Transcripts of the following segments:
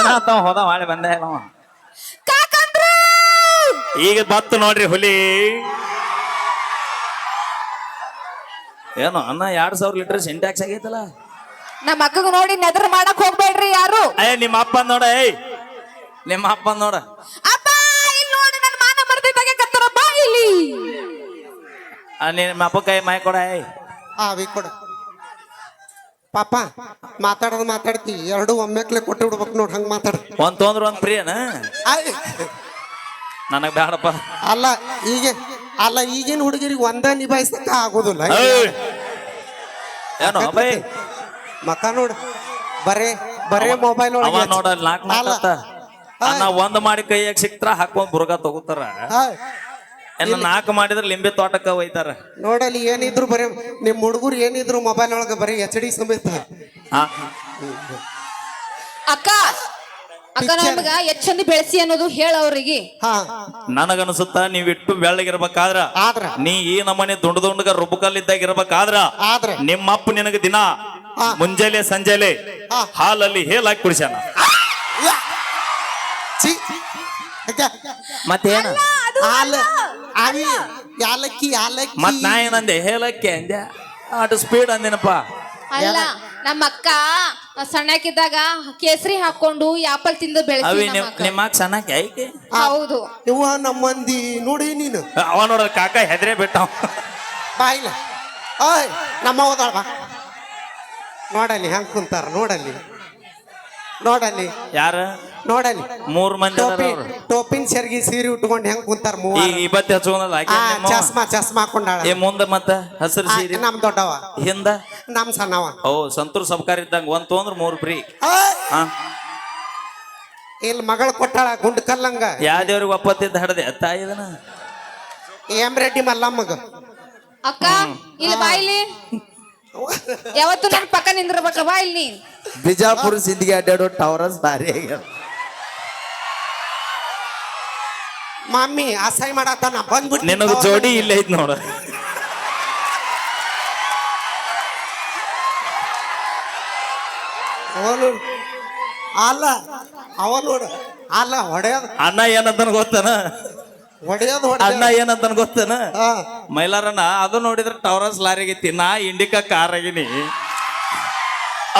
ದಿನ ಆತಾವ ಹೋದ ಮಾಡಿ ಬಂದೆ ಅವ ಕಾಕಂದ್ರು ಈಗ ಬತ್ತು ನೋಡ್ರಿ ಹುಲಿ ಏನು ಅನ್ನ 2000 ಲೀಟರ್ ಸಿಂಟ್ಯಾಕ್ಸ್ ಆಗೈತಲ್ಲ ನಮ್ಮ ಅಕ್ಕಗ ನೋಡಿ ನೆದರ್ ಮಾಡಕ್ ಹೋಗ್ಬೇಡ್ರಿ ಯಾರು ನಿಮ್ಮ ಅಪ್ಪ ನೋಡ ನಿಮ್ಮ ಅಪ್ಪ ನೋಡ ಅಪ್ಪ ಇಲ್ಲಿ ನೋಡಿ ನನ್ನ ಮಾನ ಮರ್ದಿದ್ದಾಗೆ ಕತ್ತರ ಬಾ ಇಲ್ಲಿ ನಿಮ್ಮ ಅಪ್ಪ ಕೈ ಮಾಯ ಕೊಡ ಅವಿ ಕೊಡ ಪಾಪ ಮಾತಾಡೋದು ಮಾತಾಡ್ತಿ ಎರಡು ಒಮ್ಮೆಕ್ಲೆ ಕೊಟ್ಟು ಬಿಡ್ಬೇಕು ನೋಡ್ ಹಂಗ ಮಾತಾಡ ಒಂದ್ ತೊಂದ್ರ ಒಂದ್ ಪ್ರಿಯನ ನನಗ್ ಬ್ಯಾಡಪ್ಪ ಅಲ್ಲ ಈಗಿನ ಹುಡುಗಿರಿಗೆ ಒಂದ ನಿಭಾಯಿಸಕ ಆಗೋದಿಲ್ಲ ಏನೋ ಬೈ ಮಕ್ಕ ನೋಡು ಬರೇ ಮೊಬೈಲ್ ಅವ ನೋಡ ಅನ್ನ ಒಂದ್ ಮಾಡಿ ಕೈಯಾಗ ಸಿಕ್ತಾರ ಹಾಕೊಂಡ್ ಬುರ್ಗ ತಗೋತಾರ ಇನ್ನು 4 ಮಾಡಿದ್ರೆ ಲಿಂಬೆ ತೋಟಕ್ಕ ಒಯ್ತಾರ ನೋಡಲ್ಲಿ ಏನಿದ್ರು ಬರೀ ನಿಮ್ ಹುಡುಗರು ಏನಿದ್ರು ಮೊಬೈಲ್ ಒಳಗ ಬರೀ HD ಸಮೇತ ಅಕ್ಕ ಅಕ್ಕ ನಮಗ ಎಚ್ಚಂದ ಬೆಳೆಸಿ ಅನ್ನೋದು ಹೇಳ ಅವ್ರಿಗೆ ನನಗನ್ಸುತ್ತ ನೀವಿಟ್ಟು ಬೆಳ್ಳಗಿರ್ಬೇಕಾದ್ರ ನೀ ಈ ನಮ್ಮನೆ ದುಂಡಗ ರುಬ್ಬಕಲ್ಲಿದ್ದಾಗ ಇರ್ಬೇಕಾದ್ರ ನಿಮ್ಮಪ್ಪ ನಿನಗ ದಿನ ಮುಂಜಾನೆ ಸಂಜೆಲೆ ಹಾಲಲ್ಲಿ ಹೇಲಾಕಿ ಕುಡಿಸ್ಯಾನ ಮತ್ತೇನ ಮತ್ ನಾ ಏನಂದೆ ಹೇಳಕ್ಕೆ ಅಂದೆ ಅಷ್ಟು ಸ್ಪೀಡ್ ಅಂದೇನಪ್ಪ ಅಲ್ಲ ನಮ್ಮ ಅಕ್ಕ ಸಣ್ಣಕ್ಕಿದ್ದಾಗ ಕೇಸರಿ ಹಾಕೊಂಡು ಆಪಲ್ ತಿಂದು ಬೆಳೆಸಿ ನಿಮ್ಮ ಸಣ್ಣಕ್ಕೆ ಐಕೆ ಹೌದು ಇವ ನಮ್ಮ ಮಂದಿ ನೋಡಿ ನೀನು ಅವ ನೋಡ ಕಾಕ ಹೆದ್ರೆ ಬಿಟ್ಟ ಬಾಯಿಲ್ಲ ಓಯ್ ನಮ್ಮ ಹೋದಾಳ ಬಾ ನೋಡಲ್ಲಿ ಹೆಂಗ್ ಕುಂತಾರ ನೋಡಲ್ಲಿ ಯಾರ ನೋಡಲ್ಲಿ 3 ಮಂದಿ ಟೋಪಿನ್ ಸೆರ್ಗಿ ಸೀರೆ ಉಟ್ಕೊಂಡು ಹೆಂಗ್ ಕುಂತಾರ ಇವತ್ತು ಹಚ್ಕೊಂಡಲ್ಲ ಚಸ್ಮಾ ಹಾಕೊಂಡಾಳ ಮುಂದೆ ಮತ್ತ ಹಸಿರು ಸೀರೆ ನಮ್ ದೊಡ್ಡವ ಹಿಂದ ನಮ್ ಸಣ್ಣವ ಸಂತೂರ್ ಸಬ್ಕಾರ ಇದ್ದಂಗ ಒಂದ್ ತೊಂದ್ರ 3 ಫ್ರೀ ಇಲ್ಲಿ ಮಗಳು ಕೊಟ್ಟಾಳ ಗುಂಡ್ ಕಲ್ಲಂಗ ಯಾವ ದೇವ್ರಿಗೆ ಒಪ್ಪತ್ತಿದ್ದ ಹಡದೆ ತಾಯಿದನ ಎಂ ರೆಡ್ಡಿ ಮಲ್ಲಮ್ಮಗ ಅಕ್ಕ ಇಲ್ಲಿ ಬಾಯಿಲಿ ಯಾವತ್ತು ನನ್ ಪಕ್ಕ ನಿಂದಿರ್ಬೇಕ ಬಾ ಇಲ್ಲಿ ಬಿಜಾಪುರ ಸಿಂಧಿಗೆ ಅಡ್ಡಾಡೋ ಟವರಸ್ ಭಾರಿ ಆಗ್ಯಾವ ಮಮ್ಮಿ ಅಸಹ್ಯ ಮಾಡತ್ತಾನ ಬಂದ್ಬಿಟ್ಟು ನಿನಗ ಜೋಡಿ ಇಲ್ಲ ಐತ್ ನೋಡ ಅವ ನೋಡು ಅಲ್ಲ ಹೊಡೆಯೋದು ಅಣ್ಣ ಏನಂತನ ಗೊತ್ತನ ಅಣ್ಣ ಏನಂತನ ಗೊತ್ತನ ಮೈಲಾರಣ್ಣ ಅದು ನೋಡಿದ್ರೆ ಟವರಸ್ ಲಾರಿಗೈತಿ ನಾ ಇಂಡಿಕಾ ಕಾರ್ ಆಗಿನಿ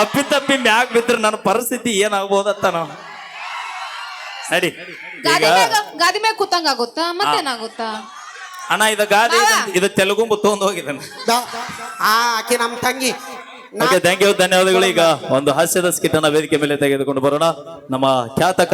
ಅಪ್ಪಿ ಮ್ಯಾಗ್ ಬಿದ್ರೆ ನನ್ನ ಪರಿಸ್ಥಿತಿ ಏನಾಗ್ಬೋದತ್ತ ನಾವು ನಡಿ ಗಾದಿ ಮ್ಯಾಗ ಕೂತಂಗ ಆಗುತ್ತಾ ಮತ್ತೇನಾಗುತ್ತಾ ಅಣ್ಣ ಗಾದಿ ಇದು ತೆಲುಗು ತಗೊಂಡ್ ಹೋಗಿದ್ದಾನೆ ಆಕೆ ನಮ್ ತಂಗಿ ಥ್ಯಾಂಕ್ ಯು ಧನ್ಯವಾದಗಳು. ಈಗ ಒಂದು ಹಾಸ್ಯದ ಸ್ಕಿಟ್ ಅನ್ನ ವೇದಿಕೆ ಮೇಲೆ ತೆಗೆದುಕೊಂಡು ಬರೋಣ. ನಮ್ಮ ಖ್ಯಾತ ಕಲಾ